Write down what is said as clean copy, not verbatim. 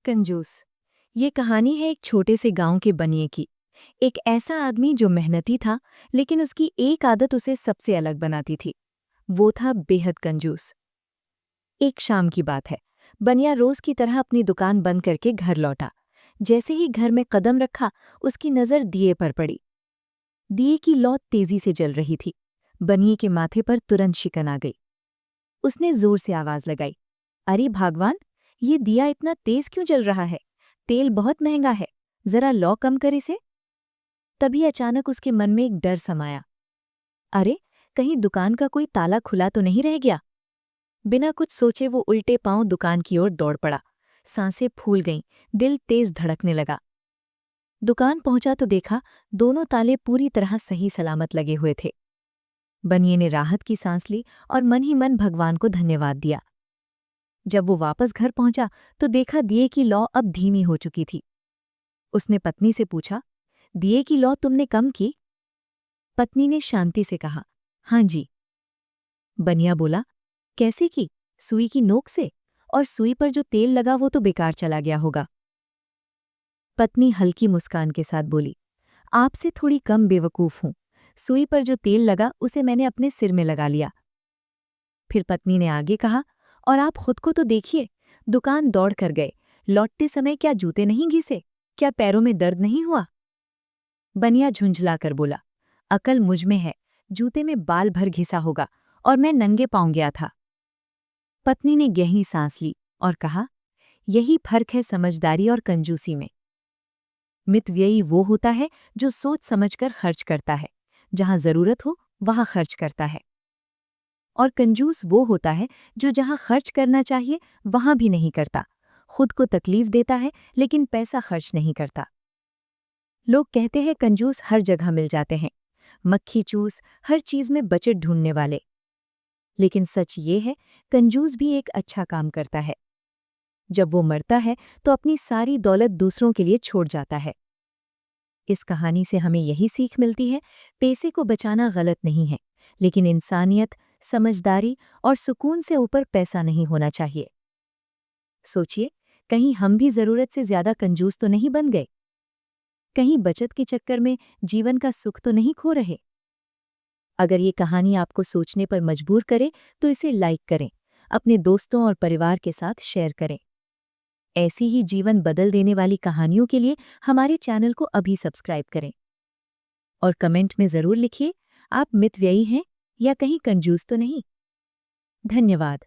कंजूस। ये कहानी है एक छोटे से गांव के बनिए की। एक ऐसा आदमी जो मेहनती था, लेकिन उसकी एक आदत उसे सबसे अलग बनाती थी। वो था बेहद कंजूस। एक शाम की बात है। बनिया रोज की तरह अपनी दुकान बंद करके घर लौटा। जैसे ही घर में कदम रखा, उसकी नजर दिए पर पड़ी। दिए की लौ तेजी से जल रही थी। बनिए के माथे पर तुरंत शिकन आ गई। उसने जोर से आवाज लगाई, अरे भगवान, ये दिया इतना तेज क्यों जल रहा है? तेल बहुत महंगा है, जरा लौ कम कर इसे। तभी अचानक उसके मन में एक डर समाया। अरे, कहीं दुकान का कोई ताला खुला तो नहीं रह गया? बिना कुछ सोचे वो उल्टे पांव दुकान की ओर दौड़ पड़ा। सांसें फूल गईं, दिल तेज धड़कने लगा। दुकान पहुंचा तो देखा, दोनों ताले पूरी तरह सही सलामत लगे हुए थे। बनिए ने राहत की सांस ली और मन ही मन भगवान को धन्यवाद दिया। जब वो वापस घर पहुंचा तो देखा दिए की लौ अब धीमी हो चुकी थी। उसने पत्नी से पूछा, दिए की लौ तुमने कम की? पत्नी ने शांति से कहा, हाँ जी। बनिया बोला, कैसे की? सुई की नोक से? और सुई पर जो तेल लगा वो तो बेकार चला गया होगा। पत्नी हल्की मुस्कान के साथ बोली, आपसे थोड़ी कम बेवकूफ हूं। सुई पर जो तेल लगा उसे मैंने अपने सिर में लगा लिया। फिर पत्नी ने आगे कहा, और आप खुद को तो देखिए, दुकान दौड़ कर गए, लौटते समय क्या जूते नहीं घिसे? क्या पैरों में दर्द नहीं हुआ? बनिया झुंझलाकर बोला, अकल मुझ में है, जूते में बाल भर घिसा होगा, और मैं नंगे पांव गया था। पत्नी ने गहरी सांस ली और कहा, यही फर्क है समझदारी और कंजूसी में। मितव्ययी वो होता है जो सोच समझकर खर्च करता है, जहां जरूरत हो वहां खर्च करता है। और कंजूस वो होता है जो जहां खर्च करना चाहिए वहां भी नहीं करता, खुद को तकलीफ देता है लेकिन पैसा खर्च नहीं करता। लोग कहते हैं कंजूस हर जगह मिल जाते हैं, मक्खी चूस, हर चीज में बचत ढूंढने वाले। लेकिन सच ये है, कंजूस भी एक अच्छा काम करता है। जब वो मरता है तो अपनी सारी दौलत दूसरों के लिए छोड़ जाता है। इस कहानी से हमें यही सीख मिलती है, पैसे को बचाना गलत नहीं है, लेकिन इंसानियत, समझदारी और सुकून से ऊपर पैसा नहीं होना चाहिए। सोचिए, कहीं हम भी जरूरत से ज्यादा कंजूस तो नहीं बन गए? कहीं बचत के चक्कर में जीवन का सुख तो नहीं खो रहे? अगर ये कहानी आपको सोचने पर मजबूर करे तो इसे लाइक करें, अपने दोस्तों और परिवार के साथ शेयर करें। ऐसी ही जीवन बदल देने वाली कहानियों के लिए हमारे चैनल को अभी सब्सक्राइब करें। और कमेंट में जरूर लिखिए, आप मितव्ययी हैं या कहीं कंजूस तो नहीं। धन्यवाद।